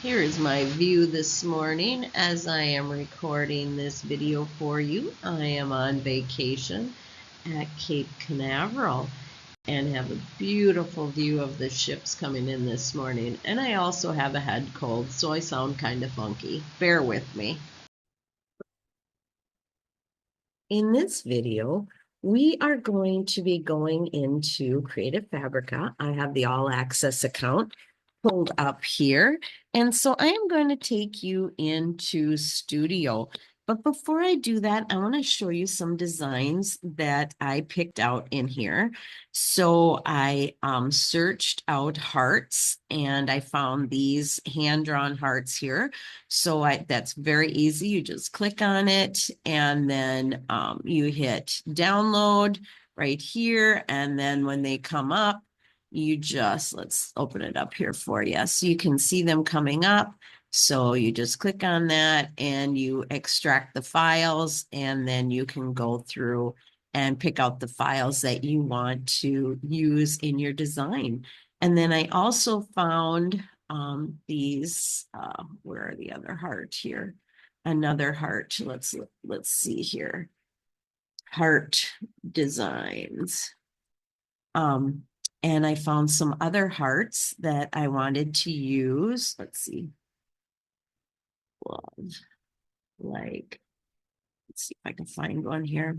Here is my view this morning as I am recording this video for you. I am on vacation at Cape Canaveral and have a beautiful view of the ships coming in this morning. And I also have a head cold, so I sound kind of funky. Bear with me. In this video, we are going to be going into Creative Fabrica. I have the All Access account pulled up here. And so I am going to take you into Studio. But before I do that, I want to show you some designs that I picked out in here. So I searched out hearts and I found these hand-drawn hearts here. So that's very easy. You just click on it and then you hit download right here. And then when they come up, you just, let's open it up here for you. So you can see them coming up. So you just click on that and you extract the files, and then you can go through and pick out the files that you want to use in your design. And then I also found these, where are the other heart here? Another heart. Let's see here. Heart designs. And I found some other hearts that I wanted to use. Let's see. Love, like, let's see if I can find one here.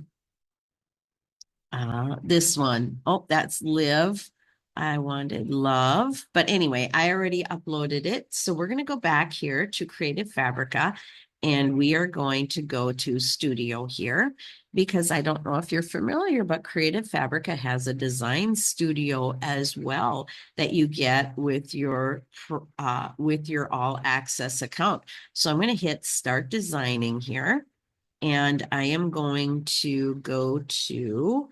This one. Oh, that's live. I wanted love. But anyway, I already uploaded it. So we're going to go back here to Creative Fabrica, and we are going to go to Studio here, because I don't know if you're familiar, but Creative Fabrica has a design studio as well that you get with your All Access account. So I'm going to hit Start Designing here, and I am going to go to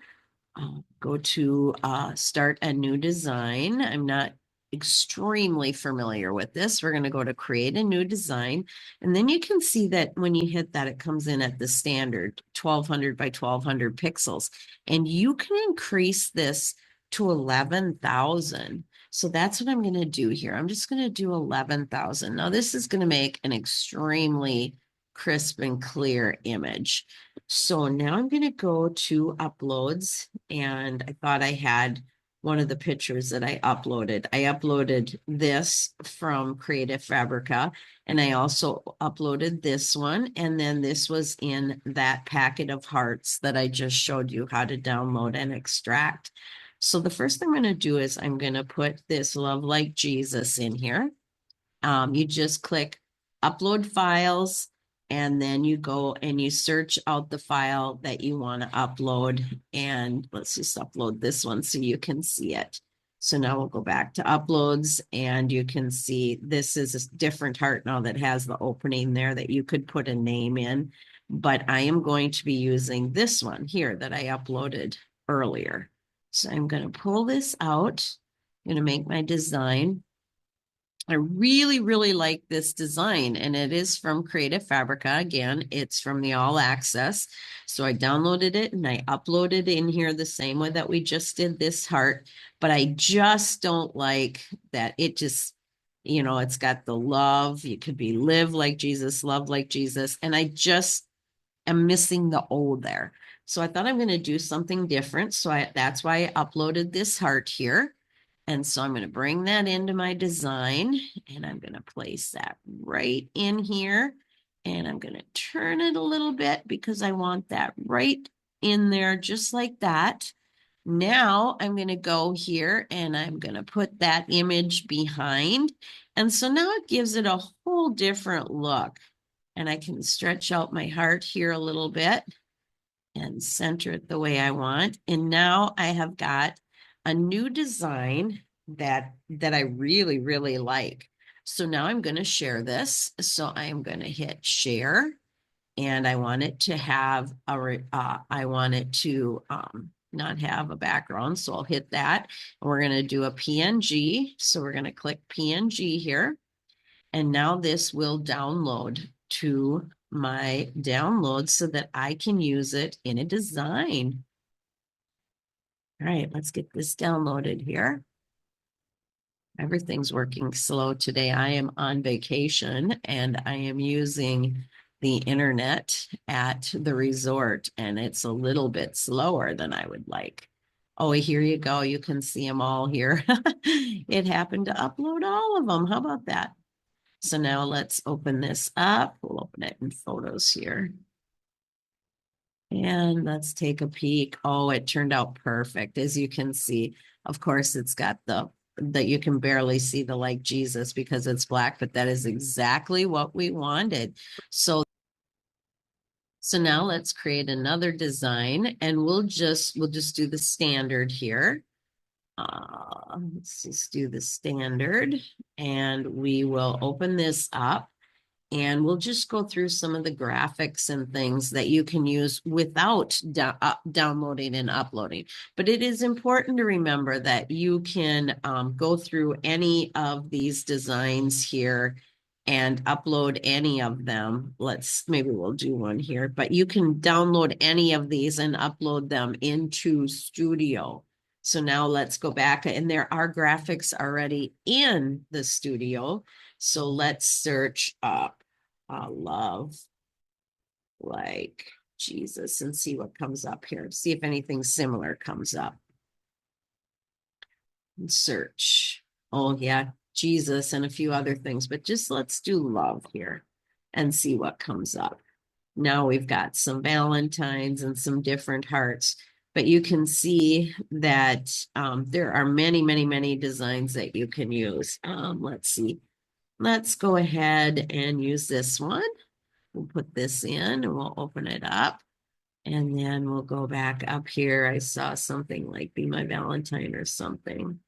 start a new design. I'm not extremely familiar with this. We're going to go to create a new design. And then you can see that when you hit that, it comes in at the standard 1200 by 1200 pixels. And you can increase this to 11,000. So that's what I'm going to do here. I'm just going to do 11,000. Now this is going to make an extremely crisp and clear image. So now I'm going to go to uploads, and I thought I had one of the pictures that I uploaded. I uploaded this from Creative Fabrica, and I also uploaded this one. And then this was in that packet of hearts that I just showed you how to download and extract. So the first thing I'm going to do is I'm going to put this Love Like Jesus in here. You just click upload files, and then you go and you search out the file that you want to upload. And let's just upload this one so you can see it. So now we'll go back to uploads, and you can see this is a different heart now that has the opening there that you could put a name in. But I am going to be using this one here that I uploaded earlier. So I'm going to pull this out. I'm going to make my design. I really, really like this design, and it is from Creative Fabrica. Again, it's from the All Access. So I downloaded it and I uploaded in here the same way that we just did this heart, but I just don't like that it just, it's got the love. It could be live like Jesus, love like Jesus, and I just am missing the O there. So I thought I'm going to do something different. So that's why I uploaded this heart here. And so I'm going to bring that into my design, and I'm going to place that right in here. And I'm going to turn it a little bit because I want that right in there, just like that. Now I'm going to go here and I'm going to put that image behind. And so now it gives it a whole different look. And I can stretch out my heart here a little bit and center it the way I want. And now I have got a new design that I really, really like. So now I'm going to share this. So I'm going to hit share, and I want it to have I want it to not have a background. So I'll hit that, and we're going to do a PNG. So we're going to click PNG here. And now this will download to my download so that I can use it in a design. All right, let's get this downloaded here. Everything's working slow today. I am on vacation and I am using the internet at the resort, and it's a little bit slower than I would like. Oh, here you go. You can see them all here. It happened to upload all of them. How about that? So now let's open this up. We'll open it in photos here. And let's take a peek. Oh, it turned out perfect. As you can see, of course, it's got the that you can barely see the like Jesus because it's black, but that is exactly what we wanted. So now let's create another design, and we'll just do the standard here. Let's just do the standard, and we will open this up. And we'll just go through some of the graphics and things that you can use without downloading and uploading. But it is important to remember that you can go through any of these designs here and upload any of them. Maybe we'll do one here, but you can download any of these and upload them into Studio. So now let's go back, and there are graphics already in the Studio. So let's search up love like Jesus and see what comes up here. See if anything similar comes up. And search. Oh, yeah, Jesus and a few other things, but just let's do love here and see what comes up. Now we've got some Valentines and some different hearts, but you can see that there are many, many, many designs that you can use. Let's see. Let's go ahead and use this one. We'll put this in and we'll open it up. And then we'll go back up here. I saw something like Be My Valentine or something.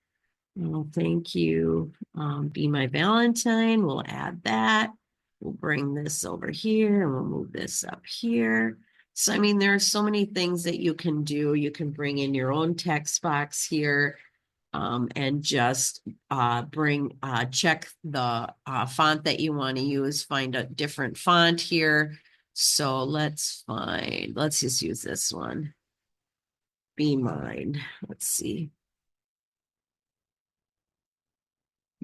Oh, thank you. Be My Valentine. We'll add that. We'll bring this over here and we'll move this up here. So, I mean, there are so many things that you can do. You can bring in your own text box here. And just check the font that you want to use, find a different font here. So let's just use this one. Be Mine. Let's see.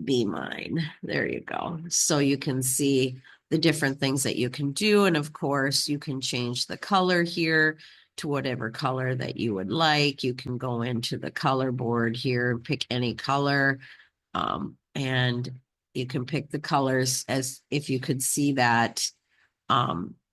Be Mine. There you go. So you can see the different things that you can do. And of course, you can change the color here to whatever color that you would like. You can go into the color board here and pick any color. And you can pick the colors as if you could see that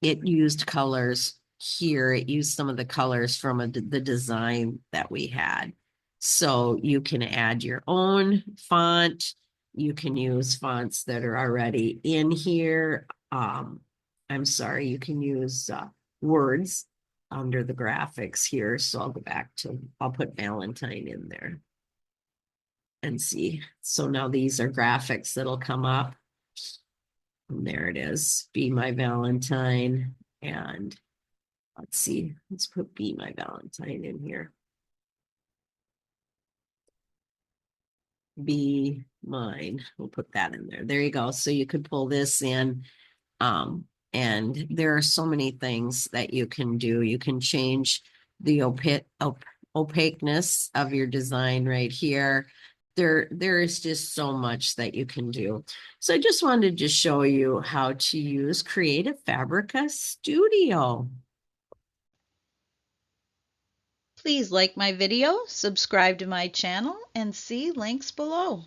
it used colors here. It used some of the colors from the design that we had. So you can add your own font. You can use fonts that are already in here. I'm sorry, you can use words under the graphics here. So I'll put Valentine in there and see. So now these are graphics that'll come up. And there it is. Be My Valentine. And let's see. Let's put Be My Valentine in here. Be Mine. We'll put that in there. There you go. So you could pull this in. And there are so many things that you can do. You can change the opaqueness of your design right here. There is just so much that you can do. So I just wanted to show you how to use Creative Fabrica Studio. Please like my video, subscribe to my channel, and see links below.